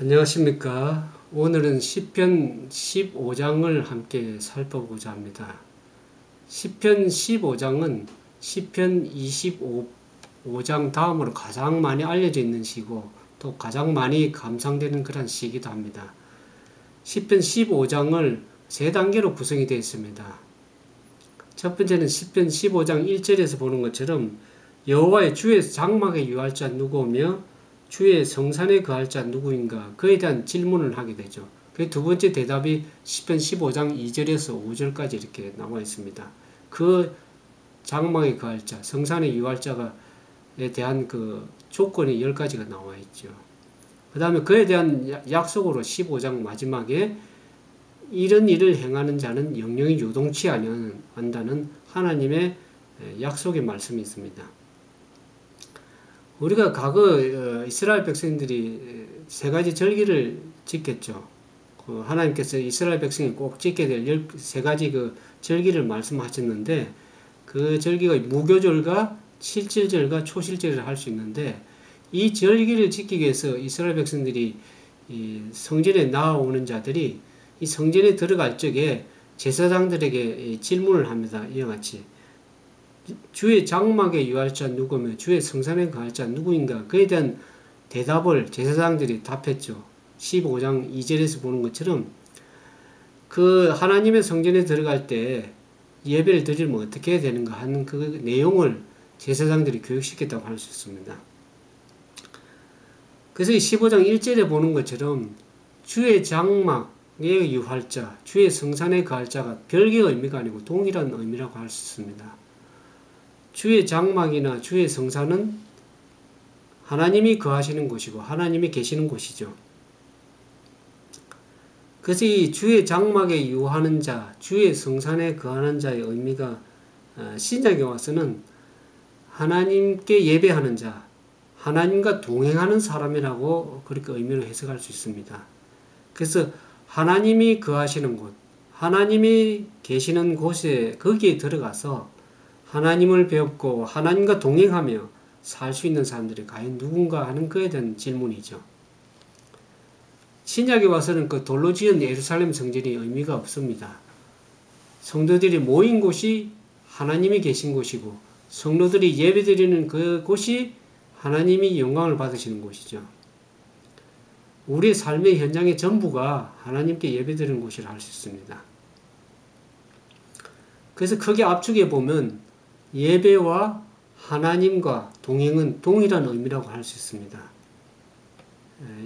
안녕하십니까. 오늘은 시편 15장을 함께 살펴보고자 합니다. 시편 15장은 시편 25장 다음으로 가장 많이 알려져 있는 시고 또 가장 많이 감상되는 그런 시이기도 합니다. 시편 15장을 세 단계로 구성이 되어 있습니다. 첫 번째는 시편 15장 1절에서 보는 것처럼 여호와의 주의 장막에 유할 자 누구며 주의 성산에 거할 자 누구인가 그에 대한 질문을 하게 되죠. 그 두 번째 대답이 시편 15장 2절에서 5절까지 이렇게 나와 있습니다. 그 장막에 거할 자, 성산에 유할 자에 대한 그 조건이 10가지가 나와 있죠. 그 다음에 그에 대한 약속으로 15장 마지막에 이런 일을 행하는 자는 영영이 요동치 않는다는 하나님의 약속의 말씀이 있습니다. 우리가 과거 이스라엘 백성들이 세 가지 절기를 지켰죠. 하나님께서 이스라엘 백성이 꼭 지켜야 될 세 가지 그 절기를 말씀하셨는데 그 절기가 무교절과 실질절과 초실절을 할 수 있는데 이 절기를 지키기 위해서 이스라엘 백성들이 이 성전에 나아오는 자들이 이 성전에 들어갈 적에 제사장들에게 질문을 합니다. 이와 같이 주의 장막에 유할 자 누구며 주의 성산에 거할 자 누구인가 그에 대한 대답을 제사장들이 답했죠. 15장 2절에서 보는 것처럼 그 하나님의 성전에 들어갈 때 예배를 드리면 어떻게 해야 되는가 하는 그 내용을 제사장들이 교육시켰다고 할 수 있습니다. 그래서 15장 1절에 보는 것처럼 주의 장막에 유할 자, 주의 성산에 거할 자가 별개의 의미가 아니고 동일한 의미라고 할 수 있습니다. 주의 장막이나 주의 성산은 하나님이 거하시는 곳이고 하나님이 계시는 곳이죠. 그래서 이 주의 장막에 유하는 자, 주의 성산에 거하는 자의 의미가 신약에 와서는 하나님께 예배하는 자, 하나님과 동행하는 사람이라고 그렇게 의미로 해석할 수 있습니다. 그래서 하나님이 거하시는 곳, 하나님이 계시는 곳에 거기에 들어가서 하나님을 배웠고 하나님과 동행하며 살 수 있는 사람들이 과연 누군가 하는 그에 대한 질문이죠. 신약에 와서는 그 돌로 지은 예루살렘 성전이 의미가 없습니다. 성도들이 모인 곳이 하나님이 계신 곳이고 성도들이 예배드리는 그 곳이 하나님이 영광을 받으시는 곳이죠. 우리의 삶의 현장의 전부가 하나님께 예배드리는 곳이라 할 수 있습니다. 그래서 크게 압축해 보면 예배와 하나님과 동행은 동일한 의미라고 할 수 있습니다.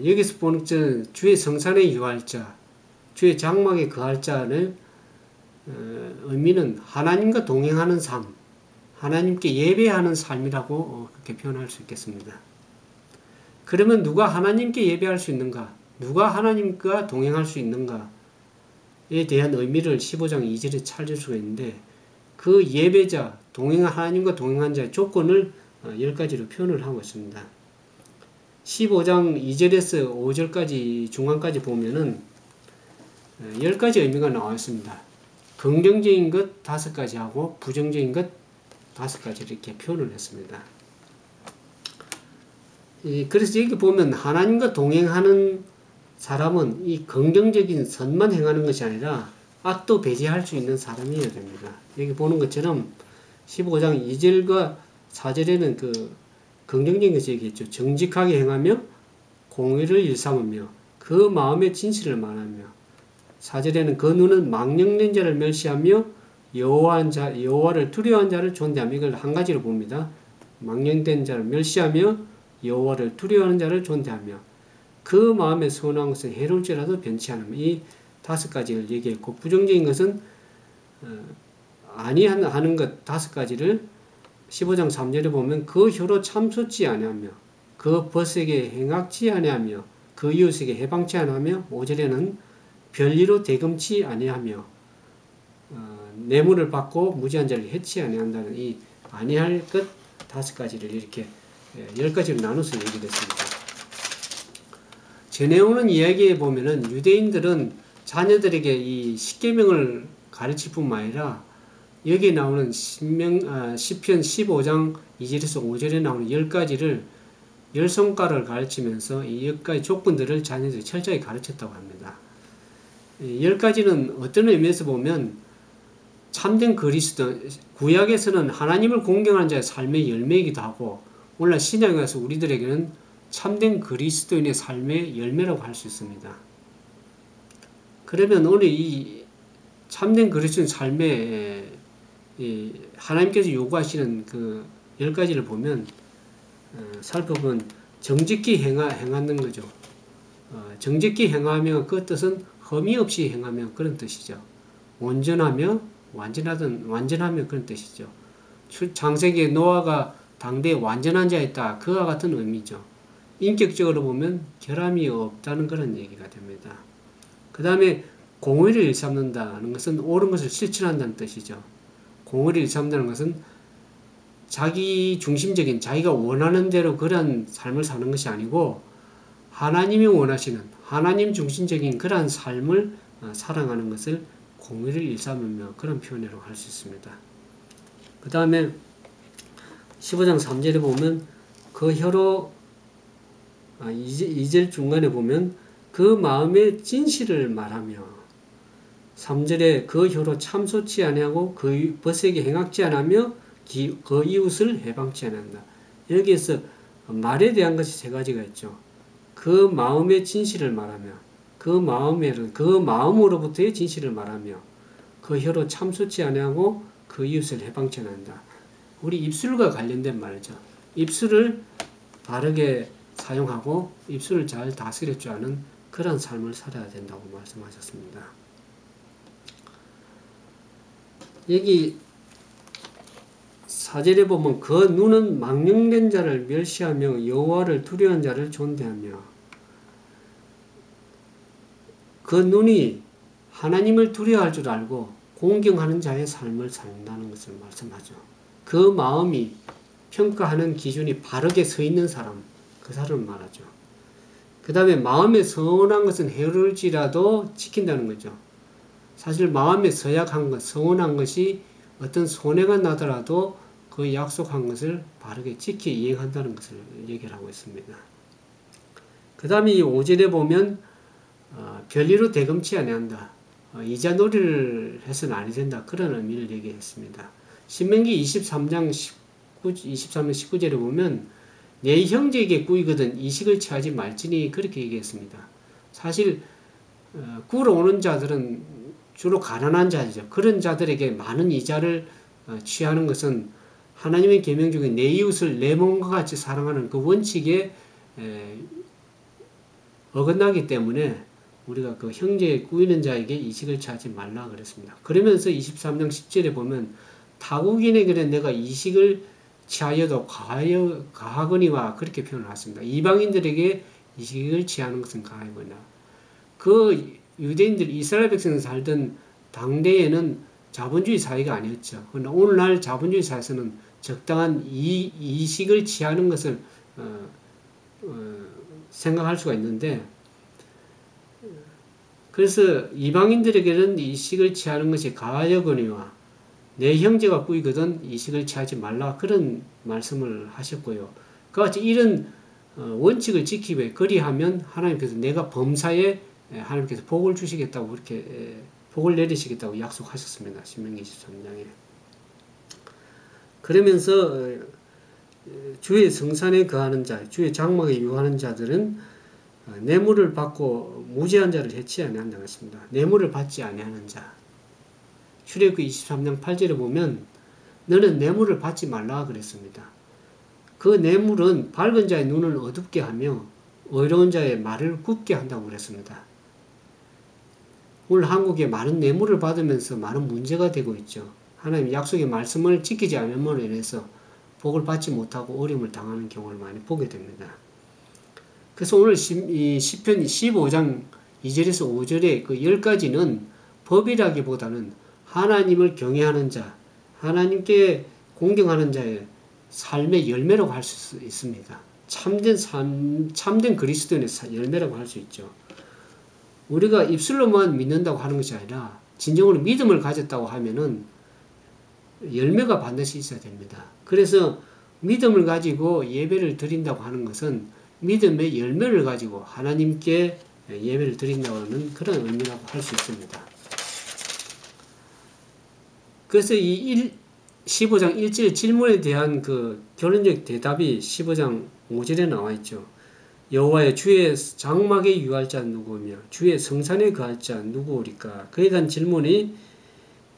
여기서 보는 주의 성산에 유할 자, 주의 장막에 거할 자는 의미는 하나님과 동행하는 삶, 하나님께 예배하는 삶이라고 그렇게 표현할 수 있겠습니다. 그러면 누가 하나님께 예배할 수 있는가? 누가 하나님과 동행할 수 있는가에 대한 의미를 15장 2절에 찾을 수가 있는데 그 예배자, 하나님과 동행한 자의 조건을 10가지로 표현을 하고 있습니다. 15장 2절에서 5절까지 중간까지 보면은 10가지 의미가 나와 있습니다. 긍정적인 것 5가지 하고 부정적인 것 5가지 이렇게 표현을 했습니다. 그래서 여기 보면 하나님과 동행하는 사람은 이 긍정적인 선만 행하는 것이 아니라 악도 배제할 수 있는 사람이어야 됩니다. 여기 보는 것처럼 15장 2절과 4절에는 그 긍정적인 것이 얘기했죠. 정직하게 행하며 공의를 일삼으며 그 마음의 진실을 말하며 4절에는 그 눈은 망령된 자를 멸시하며 여호와를 두려워한 자를 존대하며 이걸 한 가지로 봅니다. 망령된 자를 멸시하며 여호와를 두려워하는 자를 존대하며 그 마음에 선한 것은 해로울지라도 변치 않으며 이 5가지를 얘기했고 부정적인 것은 아니하는 것 5가지를 15장 3절에 보면 그 혀로 참솟지 아니하며 그 벗에게 행악치 아니하며 그 이웃에게 해방치 아니하며 5절에는 별리로 대금치 아니하며 뇌물을 받고 무지한 자를 해치 아니한다는 이 아니할 것 5가지를 이렇게 10가지로 나눠서 얘기했습니다. 제 내용은 이야기해 보면은 유대인들은 자녀들에게 이 십계명을 가르칠 뿐만 아니라 여기에 나오는 시편 15장 2절에서 5절에 나오는 10가지를 열 손가락을 가르치면서 이 10가지 조건들을 자녀들이 철저히 가르쳤다고 합니다. 10가지는 어떤 의미에서 보면 참된 그리스도, 구약에서는 하나님을 공경하는 자의 삶의 열매이기도 하고 오늘날 신약에 와서 우리들에게는 참된 그리스도인의 삶의 열매라고 할 수 있습니다. 그러면 오늘 이 참된 그리스도인 삶에 하나님께서 요구하시는 그 10가지를 보면 살펴보면 정직히 행하는 거죠. 정직히 행하며 그 뜻은 흠이 없이 행하며 그런 뜻이죠. 온전하며 완전하며 그런 뜻이죠. 창세기에 노아가 당대에 완전한 자였다. 그와 같은 의미죠. 인격적으로 보면 결함이 없다는 그런 얘기가 됩니다. 그 다음에 공의를 일삼는다는 것은 옳은 것을 실천한다는 뜻이죠. 공의를 일삼는다는 것은 자기 중심적인 자기가 원하는 대로 그런 삶을 사는 것이 아니고 하나님이 원하시는 하나님 중심적인 그러한 삶을 살아가는 것을 공의를 일삼으며 그런 표현으로 할 수 있습니다. 그 다음에 15장 3절에 보면 그 혀로 2절 중간에 보면 그 마음의 진실을 말하며 3절에 그 혀로 참소치 아니하고 그 벗에게 행악지 않으며 그 이웃을 해방치 않는다. 여기에서 말에 대한 것이 세 가지가 있죠. 그 마음의 진실을 말하며 그 마음으로부터의 진실을 말하며 그 혀로 참소치 아니하고 그 이웃을 해방치 않는다. 우리 입술과 관련된 말이죠. 입술을 바르게 사용하고 입술을 잘 다스릴 줄 아는 그런 삶을 살아야 된다고 말씀하셨습니다. 여기 4절에 보면 그 눈은 망령된 자를 멸시하며 여호와를 두려워하는 자를 존대하며 그 눈이 하나님을 두려워할 줄 알고 공경하는 자의 삶을 산다는 것을 말씀하죠. 그 마음이 평가하는 기준이 바르게 서 있는 사람, 그 사람을 말하죠. 그 다음에 마음에 서운한 것은 해를지라도 지킨다는 거죠. 사실 마음에 서약한 것, 서운한 것이 어떤 손해가 나더라도 그 약속한 것을 바르게 지켜 이행한다는 것을 얘기를 하고 있습니다. 그 다음에 이 5절에 보면 별의로 대금치 아니한다. 이자놀이를 해서는 아니 된다. 그런 의미를 얘기했습니다. 신명기 23장 19절에 보면 내 형제에게 꾸이거든 이식을 취하지 말지니 그렇게 얘기했습니다. 사실 구러 오는 자들은 주로 가난한 자죠. 그런 자들에게 많은 이자를 취하는 것은 하나님의 계명 중에 내 이웃을 내 몸과 같이 사랑하는 그 원칙에 어긋나기 때문에 우리가 그 형제에 꾸이는 자에게 이식을 취하지 말라 그랬습니다. 그러면서 23장 10절에 보면 타국인에게는 내가 이식을 취하여도 가하거니와 그렇게 표현을 했습니다. 이방인들에게 이식을 취하는 것은 가하거나 그 유대인들 이스라엘 백성이 살던 당대에는 자본주의 사회가 아니었죠. 그러나 오늘날 자본주의 사회에서는 적당한 이식을 취하는 것을 생각할 수가 있는데 그래서 이방인들에게는 이식을 취하는 것이 가하여거니와 내 형제가 꾸이거든 이식을 취하지 말라 그런 말씀을 하셨고요. 그와 같이 이런 원칙을 지키기 위해 그리하면 하나님께서 내가 범사에 하나님께서 복을 주시겠다고 그렇게 복을 내리시겠다고 약속하셨습니다. 신명기 23장에. 그러면서 주의 성산에 거하는 자, 주의 장막에 유하는 자들은 뇌물을 받고 무죄한 자를 해치 아니한다고 했습니다. 뇌물을 받지 아니하는 자. 출애굽기 23장 8절에 보면 너는 뇌물을 받지 말라 그랬습니다. 그 뇌물은 밝은 자의 눈을 어둡게 하며 어려운 자의 말을 굽게 한다고 그랬습니다. 오늘 한국에 많은 뇌물을 받으면서 많은 문제가 되고 있죠. 하나님 약속의 말씀을 지키지 않음으로 인해서 복을 받지 못하고 어려움을 당하는 경우를 많이 보게 됩니다. 그래서 오늘 이 시편 15장 2절에서 5절의 그 10가지는 법이라기보다는 하나님을 경외하는 자, 하나님께 공경하는 자의 삶의 열매라고 할 수 있습니다. 참된 그리스도인의 열매라고 할 수 있죠. 우리가 입술로만 믿는다고 하는 것이 아니라 진정으로 믿음을 가졌다고 하면은 열매가 반드시 있어야 됩니다. 그래서 믿음을 가지고 예배를 드린다고 하는 것은 믿음의 열매를 가지고 하나님께 예배를 드린다고 하는 그런 의미라고 할 수 있습니다. 그래서 이 15장 1절 질문에 대한 그 결론적 대답이 15장 5절에 나와 있죠. 여호와의 주의 장막에 유할 자는 누구며 주의 성산에 거할 자는 누구오리까? 그에 대한 질문이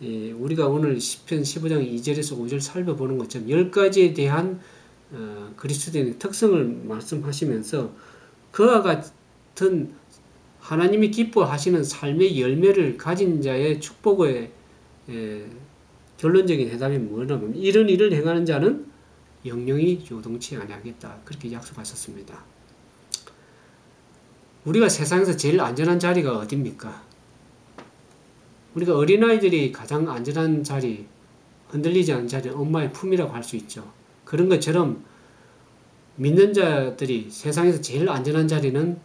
우리가 오늘 시편 15장 2절에서 5절 살펴보는 것처럼 10가지에 대한 그리스도인의 특성을 말씀하시면서 그와 같은 하나님이 기뻐하시는 삶의 열매를 가진 자의 축복의 결론적인 해답이 뭐냐면 이런 일을 행하는 자는 영영이 요동치 아니하겠다. 그렇게 약속하셨습니다. 우리가 세상에서 제일 안전한 자리가 어디입니까? 우리가 어린아이들이 가장 안전한 자리, 흔들리지 않는 자리는 엄마의 품이라고 할 수 있죠. 그런 것처럼 믿는 자들이 세상에서 제일 안전한 자리는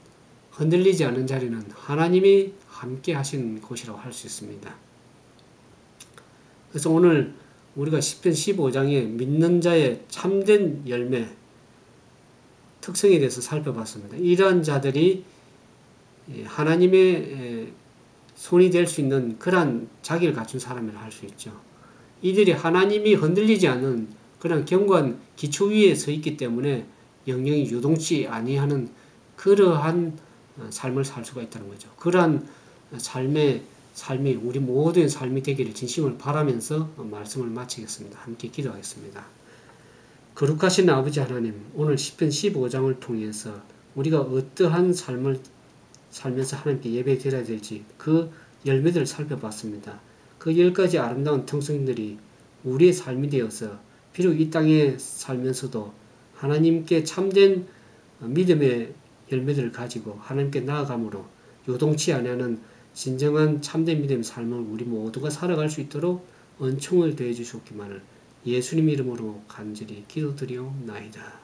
흔들리지 않는 자리는 하나님이 함께 하시는 곳이라고 할 수 있습니다. 그래서 오늘 우리가 시편 15장에 믿는 자의 참된 열매 특성에 대해서 살펴봤습니다. 이러한 자들이 하나님의 손이 될 수 있는 그러한 자기를 갖춘 사람이라 할 수 있죠. 이들이 하나님이 흔들리지 않는 그런 견고한 기초 위에 서 있기 때문에 영영이 요동치 아니하는 그러한 삶을 살 수가 있다는 거죠. 그러한 삶이 우리 모두의 삶이 되기를 진심으로 바라면서 말씀을 마치겠습니다. 함께 기도하겠습니다. 거룩하신 아버지 하나님, 오늘 시편 15장을 통해서 우리가 어떠한 삶을 살면서 하나님께 예배드려야 될지 그 열매들을 살펴봤습니다. 그 10가지 아름다운 특성들이 우리의 삶이 되어서 비록 이 땅에 살면서도 하나님께 참된 믿음의 열매들을 가지고 하나님께 나아감으로 요동치 아니하는 진정한 참된 믿음의 삶을 우리 모두가 살아갈 수 있도록 은총을 더해 주시옵기만을 예수님 이름으로 간절히 기도드리옵나이다.